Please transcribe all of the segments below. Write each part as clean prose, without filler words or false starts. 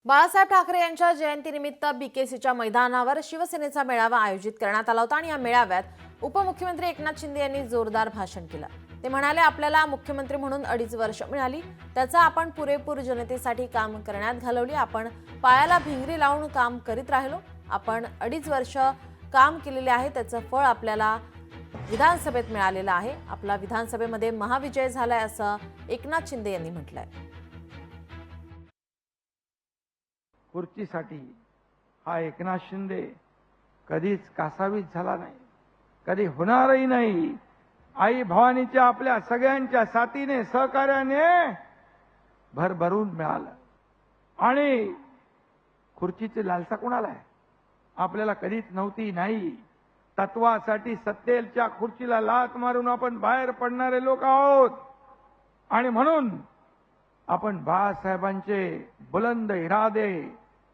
बाळासाहेब ठाकरे यांच्या जयंतीनिमित्त बीकेसीच्या मैदानावर शिवसेनेचा मेळावा आयोजित करण्यात आला होता आणि या मेळाव्यात उपमुख्यमंत्री एकनाथ शिंदे यांनी जोरदार भाषण केलं। ते म्हणाले, आपल्याला मुख्यमंत्री म्हणून 2.5 वर्ष मिळाली, त्याचा आपण पुरेपूर जनतेसाठी काम करण्यात घालवली। आपण पायाला भिंगरी लावून काम करीत राहिलो। आपण 2.5 वर्ष काम केलेले आहे, त्याचं फळ आपल्याला विधानसभेत मिळालेलं आहे। आपला विधानसभेमध्ये महाविजय झालाय असं एकनाथ शिंदे यांनी म्हटलंय। खुर्चीसाठी हा एकनाथ शिंदे कधीच कासावीस झाला नाही, कधी होणारही नाही। आई भवानीच्या आपल्या सगळ्यांच्या साथीने सहकार्याने भरभरून मिळालं। आणि खुर्चीची लालसा कोणाला आहे? आपल्याला कधीच नव्हती नाही। तत्वासाठी सत्तेच्या खुर्चीला लाथ मारून आपण बाहेर पडणारे लोक आहोत आणि म्हणून आपण बाळासाहेबांचे बुलंद इरादे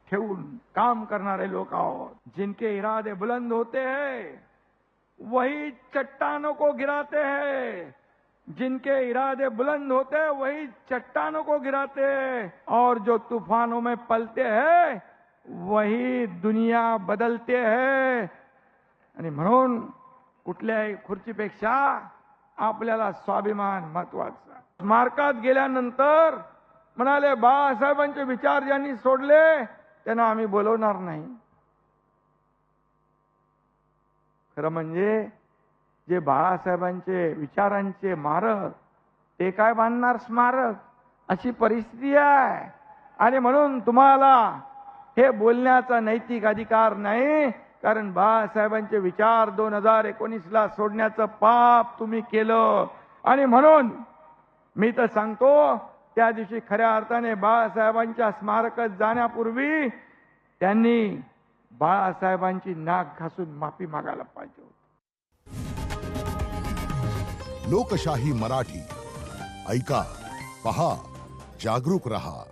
ठेवून काम करणारे लोग आहोत। जिनके इरादे बुलंद होते हैं वही चट्टानों को गिराते हैं, जिनके इरादे बुलंद होते हैं वही चट्टानों को गिराते हैं, और जो तूफानों में पलते हैं वही दुनिया बदलते हैं। आणि म्हणून कुठल्याही खुर्चीपेक्षा आपल्याला स्वाभिमान महत्वाचा। स्मारकात गेल्यानंतर म्हणाले, बाळासाहेबांचे विचार ज्यांनी सोडले त्यांना आम्ही बोलवणार नाही। खरं म्हणजे जे बाळासाहेबांचे विचारांचे मारक ते काय बांधणार स्मारक, अशी परिस्थिती आहे। आणि म्हणून तुम्हाला हे बोलण्याचा नैतिक अधिकार नाही, कारण बाळासाहेबांचे विचार 2019ला सोडण्याचं पाप तुम्ही केलं। आणि म्हणून मी तर सांगतो, त्या दिवशी खऱ्या अर्थाने बाळासाहेबांच्या स्मारकात जाण्यापूर्वी त्यांनी बाळासाहेबांची नाक घासून माफी मागायला पाहिजे होती। लोकशाही मराठी ऐका, पहा, जागरूक रहा।